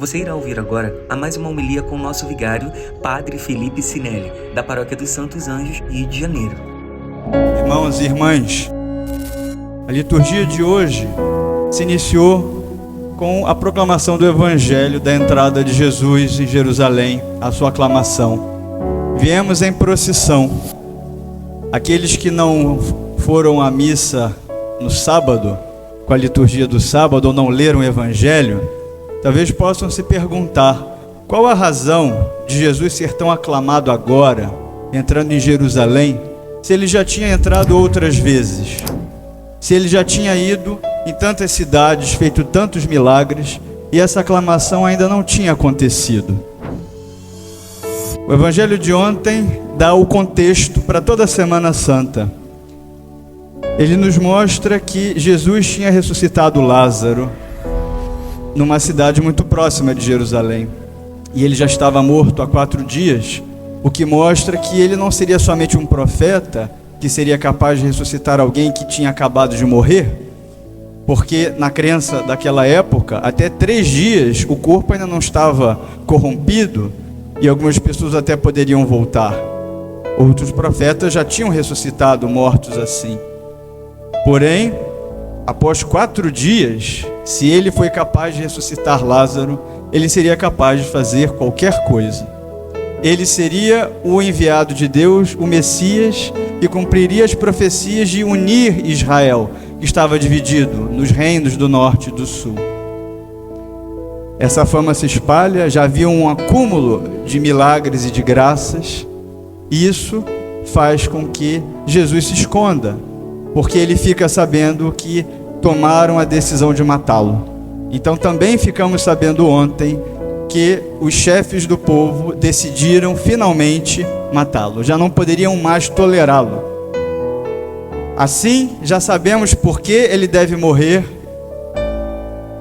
Você irá ouvir agora a mais uma homilia com o nosso vigário, Padre Felipe Sinelli, da Paróquia dos Santos Anjos, Rio de Janeiro. Irmãos e irmãs, a liturgia de hoje se iniciou com a proclamação do Evangelho da entrada de Jesus em Jerusalém, a sua aclamação. Viemos em procissão. Aqueles que não foram à missa no sábado, com a liturgia do sábado, ou não leram o Evangelho, talvez possam se perguntar qual a razão de Jesus ser tão aclamado agora, entrando em Jerusalém, se ele já tinha entrado outras vezes, se ele já tinha ido em tantas cidades, feito tantos milagres, e essa aclamação ainda não tinha acontecido. O Evangelho de ontem dá o contexto para toda a Semana Santa. Ele nos mostra que Jesus tinha ressuscitado Lázaro numa cidade muito próxima de Jerusalém. E ele já estava morto há 4 dias, o que mostra que ele não seria somente um profeta, que seria capaz de ressuscitar alguém que tinha acabado de morrer, porque na crença daquela época, até 3 dias o corpo ainda não estava corrompido, e algumas pessoas até poderiam voltar. Outros profetas já tinham ressuscitado mortos assim. Porém, após 4 dias, se ele foi capaz de ressuscitar Lázaro, ele seria capaz de fazer qualquer coisa. Ele seria o enviado de Deus, o Messias, que cumpriria as profecias de unir Israel, que estava dividido nos reinos do norte e do sul. Essa fama se espalha, já havia um acúmulo de milagres e de graças, e isso faz com que Jesus se esconda, porque ele fica sabendo que tomaram a decisão de matá-lo. Então também ficamos sabendo ontem que os chefes do povo decidiram finalmente matá-lo. Já não poderiam mais tolerá-lo. Assim, já sabemos por que ele deve morrer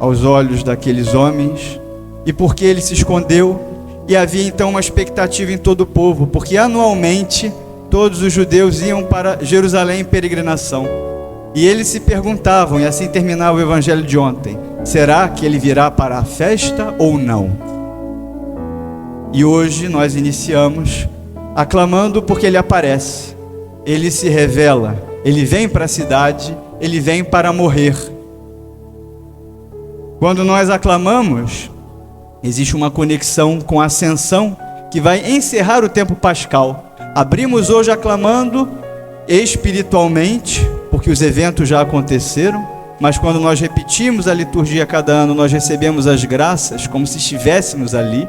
aos olhos daqueles homens e por que ele se escondeu. E havia então uma expectativa em todo o povo, porque anualmente todos os judeus iam para Jerusalém em peregrinação. E eles se perguntavam, e assim terminava o Evangelho de ontem: será que ele virá para a festa ou não? E hoje nós iniciamos aclamando porque ele aparece, ele se revela, ele vem para a cidade, ele vem para morrer. Quando nós aclamamos, existe uma conexão com a ascensão que vai encerrar o tempo pascal. Abrimos hoje aclamando espiritualmente, porque os eventos já aconteceram, mas quando nós repetimos a liturgia cada ano, nós recebemos as graças como se estivéssemos ali.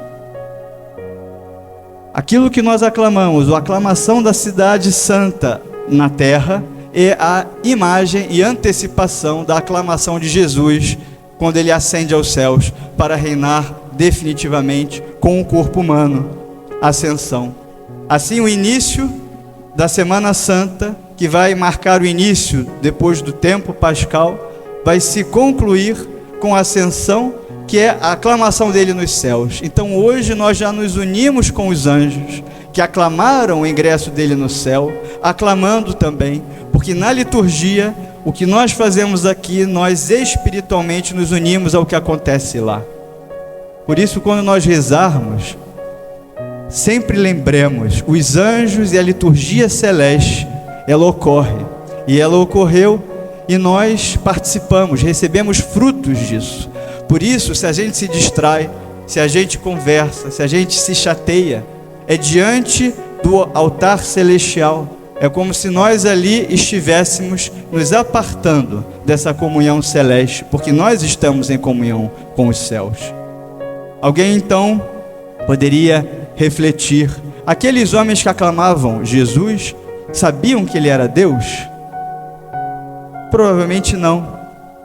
Aquilo que nós aclamamos, a aclamação da cidade santa na terra, é a imagem e antecipação da aclamação de Jesus, quando ele ascende aos céus para reinar definitivamente com o corpo humano, a ascensão. Assim, o início da Semana Santa, que vai marcar o início depois do tempo pascal, vai se concluir com a ascensão, que é a aclamação dele nos céus. Então hoje nós já nos unimos com os anjos que aclamaram o ingresso dele no céu, aclamando também, porque na liturgia o que nós fazemos aqui, nós espiritualmente nos unimos ao que acontece lá. Por isso, quando nós rezarmos, sempre lembremos, os anjos e a liturgia celeste, ela ocorre, e ela ocorreu, e nós participamos, recebemos frutos disso. Por isso, se a gente se distrai, se a gente conversa, se a gente se chateia, é diante do altar celestial. É como se nós ali estivéssemos nos apartando dessa comunhão celeste, porque nós estamos em comunhão com os céus. Alguém então poderia refletir: aqueles homens que aclamavam Jesus sabiam que ele era Deus? Provavelmente não.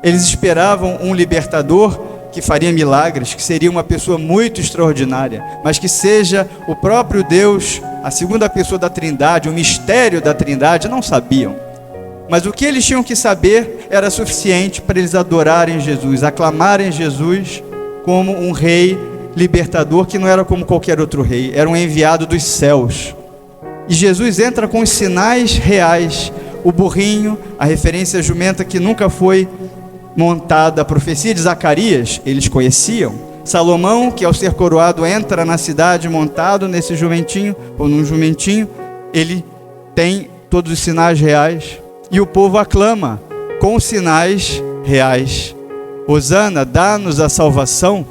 Eles esperavam um libertador que faria milagres, que seria uma pessoa muito extraordinária, mas que seja o próprio Deus, a segunda pessoa da Trindade, o mistério da Trindade, não sabiam. Mas o que eles tinham que saber era suficiente para eles adorarem Jesus, aclamarem Jesus como um rei libertador, que não era como qualquer outro rei, era um enviado dos céus. E Jesus entra com os sinais reais, o burrinho, a referência à jumenta que nunca foi montada, a profecia de Zacarias, eles conheciam, Salomão, que ao ser coroado entra na cidade montado nesse jumentinho, ou num jumentinho, ele tem todos os sinais reais, e o povo aclama com sinais reais. Hosana, dá-nos a salvação,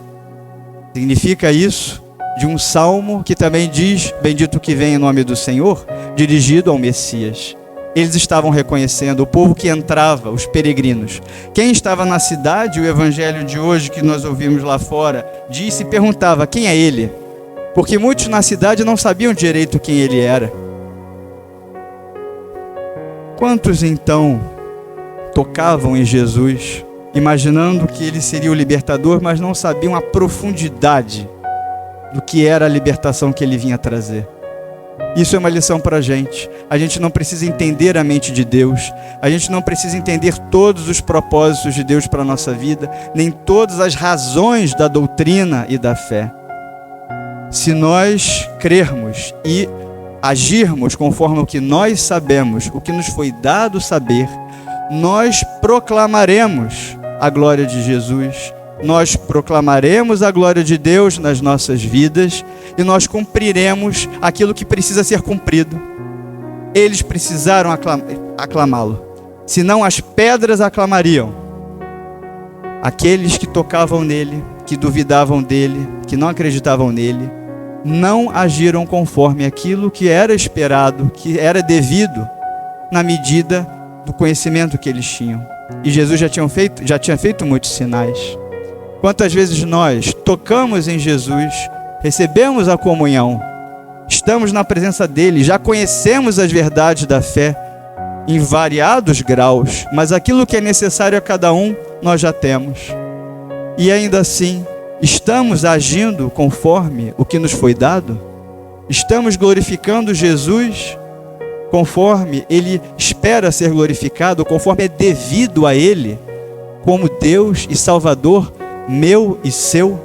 significa isso, de um salmo que também diz, bendito que vem em nome do Senhor, dirigido ao Messias. Eles estavam reconhecendo o povo que entrava, os peregrinos. Quem estava na cidade, o evangelho de hoje que nós ouvimos lá fora, disse e perguntava, quem é ele? Porque muitos na cidade não sabiam direito quem ele era. Quantos então tocavam em Jesus, imaginando que ele seria o libertador, mas não sabiam a profundidade do que era a libertação que ele vinha trazer? Isso é uma lição para a gente. A gente não precisa entender a mente de Deus. A gente não precisa entender todos os propósitos de Deus para a nossa vida, nem todas as razões da doutrina e da fé. Se nós crermos e agirmos conforme o que nós sabemos, o que nos foi dado saber, nós proclamaremos a glória de Jesus, nós proclamaremos a glória de Deus nas nossas vidas e nós cumpriremos aquilo que precisa ser cumprido. Eles precisaram aclamá-lo, senão as pedras aclamariam. Aqueles que tocavam nele, que duvidavam dele, que não acreditavam nele, não agiram conforme aquilo que era esperado, que era devido na medida do conhecimento que eles tinham. E Jesus já tinha feito muitos sinais. Quantas vezes nós tocamos em Jesus, recebemos a comunhão, estamos na presença dele, já conhecemos as verdades da fé em variados graus, mas aquilo que é necessário a cada um, nós já temos. E ainda assim, estamos agindo conforme o que nos foi dado? Estamos glorificando Jesus conforme ele espera ser glorificado, conforme é devido a ele, como Deus e Salvador meu e seu?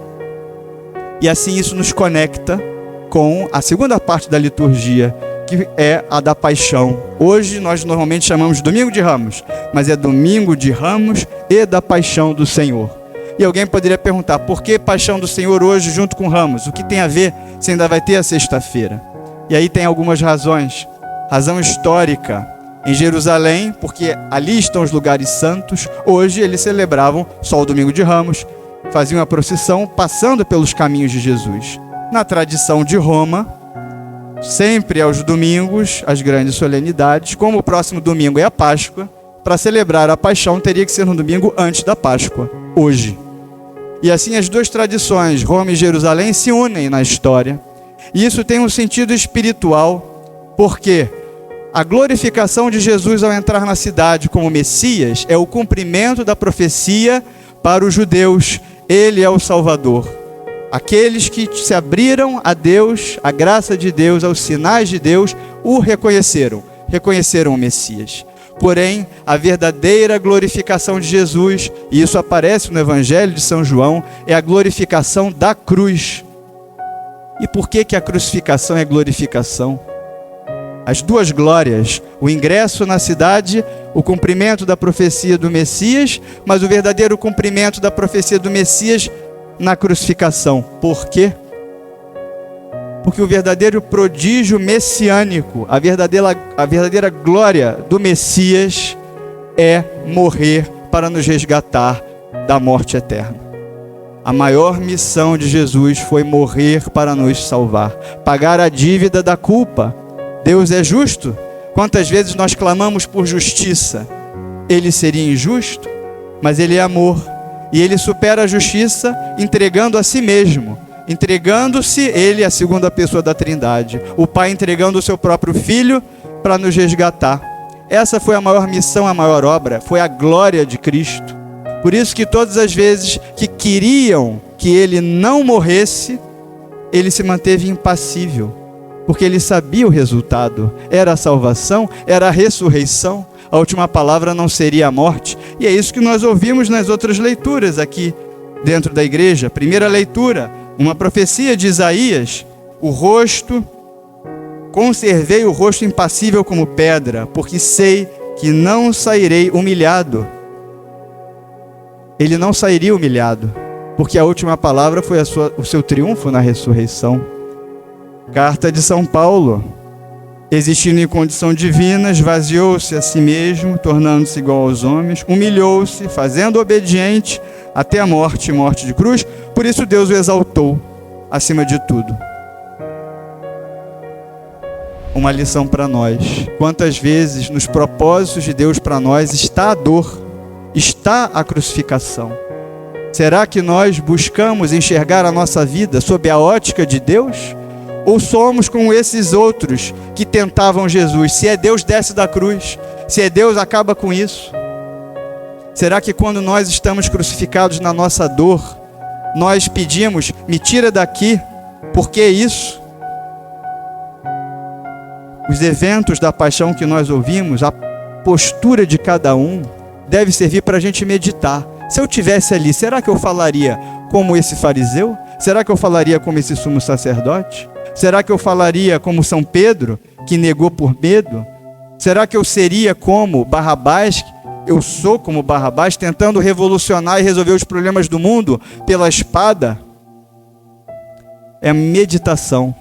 E assim isso nos conecta com a segunda parte da liturgia, que é a da paixão. Hoje nós normalmente chamamos de Domingo de Ramos, mas é Domingo de Ramos e da paixão do Senhor. E alguém poderia perguntar, por que paixão do Senhor hoje junto com Ramos? O que tem a ver se ainda vai ter a sexta-feira? E aí tem algumas razões. Razão histórica. Em Jerusalém, porque ali estão os lugares santos, hoje eles celebravam só o Domingo de Ramos, faziam a procissão passando pelos caminhos de Jesus. Na tradição de Roma, sempre aos domingos, as grandes solenidades, como o próximo domingo é a Páscoa, para celebrar a paixão teria que ser no domingo antes da Páscoa, hoje. E assim as duas tradições, Roma e Jerusalém, se unem na história. E isso tem um sentido espiritual, porque a glorificação de Jesus ao entrar na cidade como Messias é o cumprimento da profecia para os judeus. Ele é o Salvador. Aqueles que se abriram a Deus, à graça de Deus, aos sinais de Deus, o reconheceram o Messias. Porém, a verdadeira glorificação de Jesus, e isso aparece no Evangelho de São João, é a glorificação da cruz. E por que a crucificação é glorificação? As duas glórias, o ingresso na cidade, o cumprimento da profecia do Messias, mas o verdadeiro cumprimento da profecia do Messias na crucificação. Por quê? Porque o verdadeiro prodígio messiânico, a verdadeira glória do Messias é morrer para nos resgatar da morte eterna. A maior missão de Jesus foi morrer para nos salvar, pagar a dívida da culpa. Deus é justo? Quantas vezes nós clamamos por justiça? Ele seria injusto? Mas ele é amor. E ele supera a justiça entregando a si mesmo. Entregando-se ele, a segunda pessoa da Trindade. O Pai entregando o seu próprio Filho para nos resgatar. Essa foi a maior missão, a maior obra. Foi a glória de Cristo. Por isso que todas as vezes que queriam que ele não morresse, ele se manteve impassível. Porque ele sabia o resultado, era a salvação, era a ressurreição, a última palavra não seria a morte. E é isso que nós ouvimos nas outras leituras aqui dentro da igreja. Primeira leitura, uma profecia de Isaías, conservei o rosto impassível como pedra, porque sei que não sairei humilhado. Ele não sairia humilhado. porque a última palavra foi o seu triunfo na ressurreição. Carta de São Paulo: existindo em condição divina, esvaziou-se a si mesmo, tornando-se igual aos homens, humilhou-se, fazendo obediente até a morte, morte de cruz, por isso Deus o exaltou acima de tudo. Uma lição para nós: quantas vezes nos propósitos de Deus para nós está a dor, está a crucificação? Será que nós buscamos enxergar a nossa vida sob a ótica de Deus? Ou somos como esses outros que tentavam Jesus? Se é Deus, desce da cruz. Se é Deus, acaba com isso. Será que quando nós estamos crucificados na nossa dor, nós pedimos, me tira daqui, por que isso? Os eventos da paixão que nós ouvimos, a postura de cada um, deve servir para a gente meditar. Se eu estivesse ali, será que eu falaria como esse fariseu? Será que eu falaria como esse sumo sacerdote? Será que eu falaria como São Pedro, que negou por medo? Será que eu seria como Barrabás? Eu sou como Barrabás, tentando revolucionar e resolver os problemas do mundo pela espada? É meditação.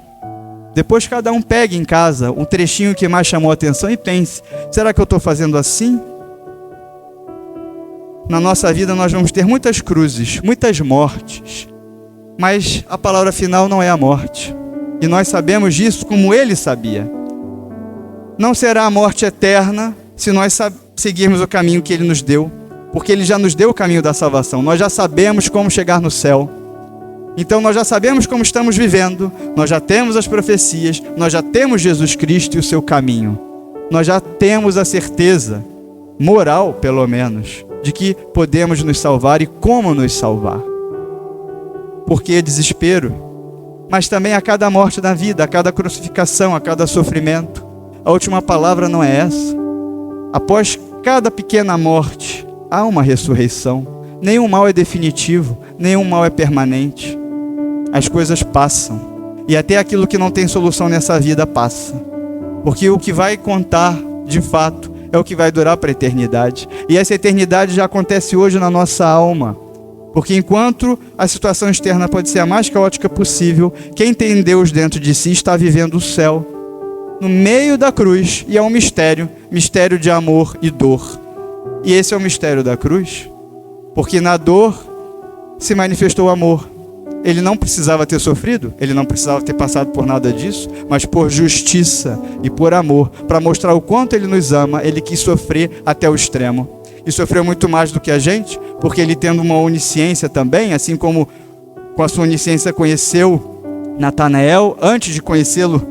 Depois cada um pegue em casa um trechinho que mais chamou a atenção e pense: será que eu estou fazendo assim? Na nossa vida nós vamos ter muitas cruzes, muitas mortes, mas a palavra final não é a morte. E nós sabemos disso como ele sabia. Não será a morte eterna se nós seguirmos o caminho que ele nos deu, porque ele já nos deu o caminho da salvação. Nós já sabemos como chegar no céu. Então nós já sabemos como estamos vivendo, nós já temos as profecias, nós já temos Jesus Cristo e o seu caminho. Nós já temos a certeza, moral pelo menos, de que podemos nos salvar e como nos salvar. Por que desespero? Mas também a cada morte da vida, a cada crucificação, a cada sofrimento, a última palavra não é essa. Após cada pequena morte, há uma ressurreição. Nenhum mal é definitivo, nenhum mal é permanente. As coisas passam, e até aquilo que não tem solução nessa vida passa. Porque o que vai contar, de fato, é o que vai durar para a eternidade. E essa eternidade já acontece hoje na nossa alma. Porque enquanto a situação externa pode ser a mais caótica possível, quem tem Deus dentro de si está vivendo o céu, no meio da cruz, e é um mistério, mistério de amor e dor. E esse é o mistério da cruz, porque na dor se manifestou o amor. Ele não precisava ter sofrido, ele não precisava ter passado por nada disso, mas por justiça e por amor, para mostrar o quanto ele nos ama, ele quis sofrer até o extremo. E sofreu muito mais do que a gente, porque ele, tendo uma onisciência também, assim como com a sua onisciência conheceu Natanael, antes de conhecê-lo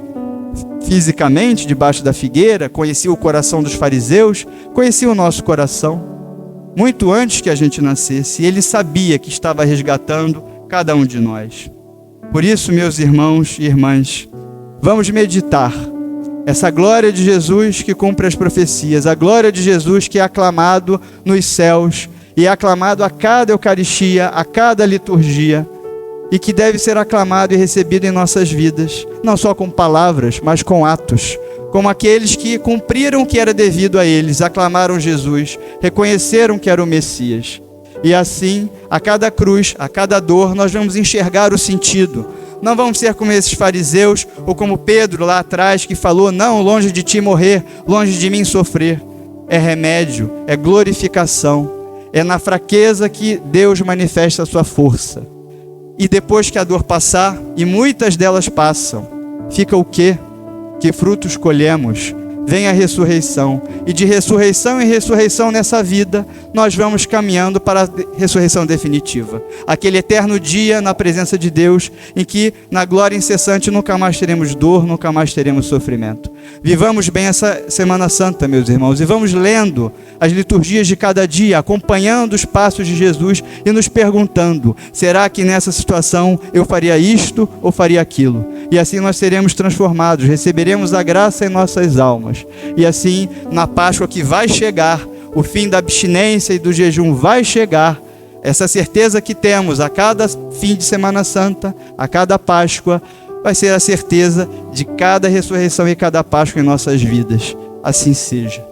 fisicamente, debaixo da figueira, conhecia o coração dos fariseus, conhecia o nosso coração, muito antes que a gente nascesse. E ele sabia que estava resgatando cada um de nós. Por isso, meus irmãos e irmãs, vamos meditar essa glória de Jesus que cumpre as profecias, a glória de Jesus que é aclamado nos céus e é aclamado a cada Eucaristia, a cada liturgia, e que deve ser aclamado e recebido em nossas vidas, não só com palavras, mas com atos, como aqueles que cumpriram o que era devido a eles, aclamaram Jesus, reconheceram que era o Messias. E assim, a cada cruz, a cada dor, nós vamos enxergar o sentido. Não vamos ser como esses fariseus, ou como Pedro lá atrás, que falou: não, longe de ti morrer, longe de mim sofrer. É remédio, é glorificação. É na fraqueza que Deus manifesta a sua força. E depois que a dor passar, e muitas delas passam, fica o quê? Que frutos colhemos? Vem a ressurreição, e de ressurreição em ressurreição nessa vida, nós vamos caminhando para a ressurreição definitiva. Aquele eterno dia na presença de Deus, em que na glória incessante nunca mais teremos dor, nunca mais teremos sofrimento. Vivamos bem essa Semana Santa, meus irmãos, e vamos lendo as liturgias de cada dia, acompanhando os passos de Jesus e nos perguntando: será que nessa situação eu faria isto ou faria aquilo? E assim nós seremos transformados, receberemos a graça em nossas almas. E assim, na Páscoa que vai chegar, o fim da abstinência e do jejum vai chegar, essa certeza que temos a cada fim de Semana Santa, a cada Páscoa, vai ser a certeza de cada ressurreição e cada Páscoa em nossas vidas. Assim seja.